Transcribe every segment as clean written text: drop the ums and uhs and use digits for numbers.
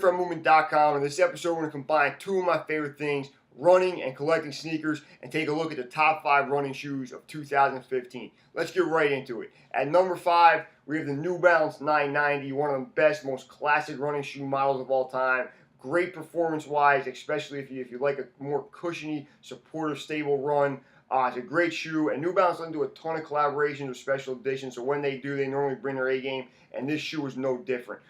FifthRoundMovement.com. In this episode, we're going to combine two of my favorite things, running and collecting sneakers, and take a look at the top 5 running shoes of 2015. Let's get right into it. At number 5, we have the New Balance 990, one of the best, most classic running shoe models of all time. Great performance-wise, especially if you like a more cushiony, supportive, stable run. It's a great shoe, and New Balance doesn't do a ton of collaborations or special editions, so when they do, they normally bring their A game, and this shoe is no different.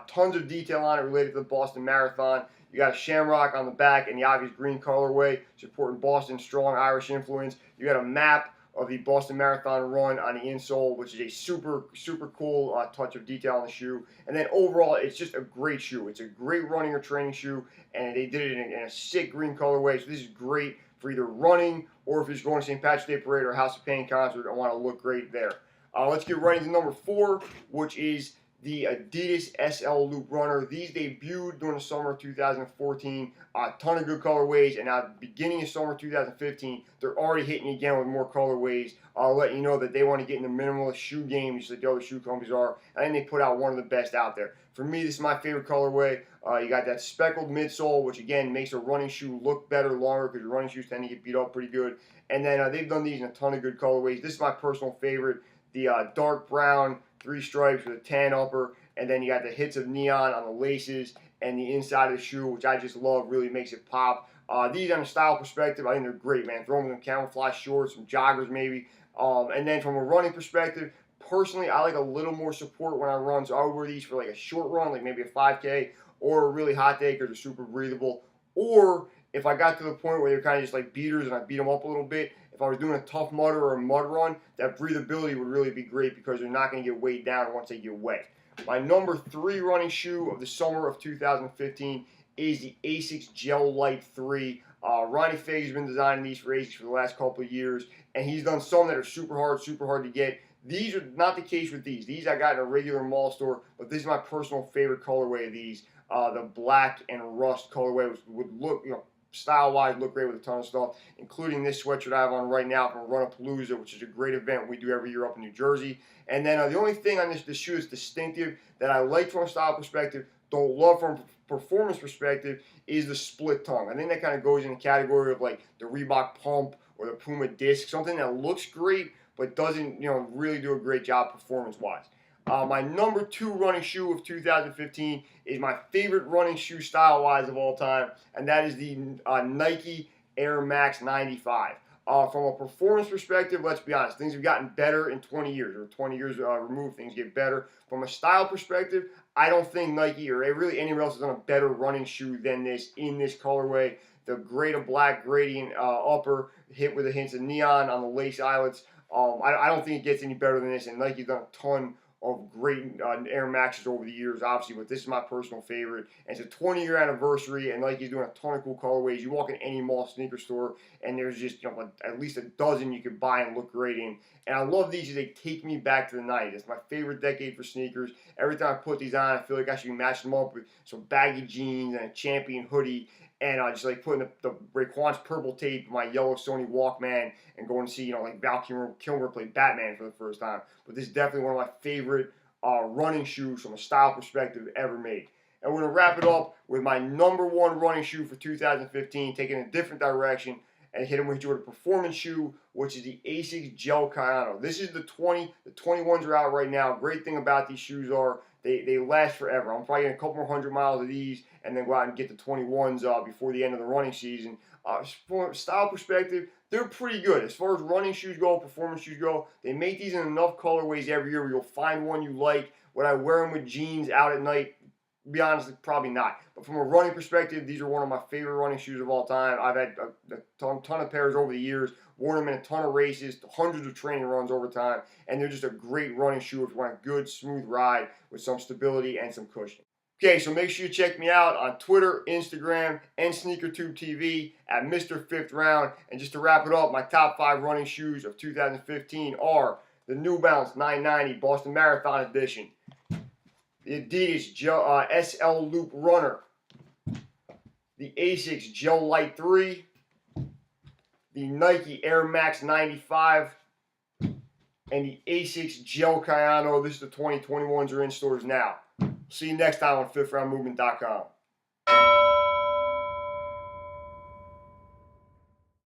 Tons of detail on it related to the Boston Marathon. You got a shamrock on the back and the obvious green colorway, supporting Boston's strong Irish influence. You got a map of the Boston Marathon run on the insole, which is a super cool touch of detail on the shoe. And then overall, it's just a great shoe. It's a great running or training shoe, and they did it in a sick green colorway, so this is great for either running or if you're just going to St. Patrick's Day Parade or House of Pain concert and want to look great there. Let's get right into number 4, which is the Adidas SL Loop Runner. These debuted during the summer of 2014. A ton of good colorways, and now beginning of summer 2015, they're already hitting you again with more colorways. I'll let you know that they want to get in the minimalist shoe game, just like the other shoe companies are, and they put out one of the best out there. For me, this is my favorite colorway. You got that speckled midsole, which again makes a running shoe look better longer because your running shoes tend to get beat up pretty good. And then they've done these in a ton of good colorways. This is my personal favorite, the dark brown 3 stripes with a tan upper, and then you got the hits of neon on the laces and the inside of the shoe, which I just love, really makes it pop. These on a style perspective, I think they're great, man. Throw them in camouflage shorts, some joggers maybe. And then from a running perspective, personally, I like a little more support when I run, so I would wear these for like a short run, like maybe a 5K, or a really hot day because they're super breathable. Or if I got to the point where they're kind of just like beaters and I beat them up a little bit, if I was doing a tough mudder or a mud run, that breathability would really be great because they're not going to get weighed down once they get wet. My number 3 running shoe of the summer of 2015 is the Asics Gel Light 3. Ronnie Fieg has been designing these for Asics for the last couple of years, and he's done some that are super hard to get. These are not the case with these. These I got in a regular mall store, but this is my personal favorite colorway of these. The black and rust colorway would look, style-wise, look great with a ton of stuff, including this sweatshirt I have on right now from Runapalooza, which is a great event we do every year up in New Jersey. And then the only thing on this shoe is distinctive that I like from a style perspective, don't love from a performance perspective, is the split tongue. I think that kind of goes in the category of like the Reebok Pump or the Puma Disc, something that looks great but doesn't, really do a great job performance-wise. My number 2 running shoe of 2015 is my favorite running shoe style-wise of all time, and that is the Nike Air Max 95. From a performance perspective, let's be honest, things have gotten better in 20 years, or 20 years removed, things get better. From a style perspective, I don't think Nike or really anyone else has done a better running shoe than this in this colorway. The gray to black gradient upper, hit with a hint of neon on the lace eyelets. I don't think it gets any better than this, and Nike's done a ton of great Air Maxes over the years, obviously, but this is my personal favorite. And it's a 20-year anniversary, and Nike's doing a ton of cool colorways. You walk in any mall sneaker store, and there's just at least a dozen you could buy and look great in. And I love these because they take me back to the 90s. It's my favorite decade for sneakers. Every time I put these on, I feel like I should be matching them up with some baggy jeans and a Champion hoodie, and just like putting the Raekwon's purple tape, my yellow Sony Walkman, and going to see, like Val Kilmer play Batman for the first time. But this is definitely one of my favorite running shoes from a style perspective ever made. And we're going to wrap it up with my number 1 running shoe for 2015, taking a different direction, and hit with a performance shoe, which is the Asics Gel Kayano. This is the 21s are out right now. Great thing about these shoes are they last forever. I'm probably getting a couple more 100 miles of these and then go out and get the 21s before the end of the running season. From a style perspective, they're pretty good. As far as running shoes go, performance shoes go, they make these in enough colorways every year where you'll find one you like. Would I wear them with jeans out at night? To be honest, probably not. But from a running perspective, these are one of my favorite running shoes of all time. I've had a ton of pairs over the years, worn them in a ton of races, hundreds of training runs over time, and they're just a great running shoe if you want a good, smooth ride with some stability and some cushion. Okay, so make sure you check me out on Twitter, Instagram, and SneakerTube TV at Mr. Fifth Round. And just to wrap it up, my top 5 running shoes of 2015 are the New Balance 990 Boston Marathon Edition, the Adidas SL Loop Runner, the Asics Gel Light 3, the Nike Air Max 95, and the Asics Gel Kayano. This is the 2021s are in stores now. See you next time on FifthRoundMovement.com.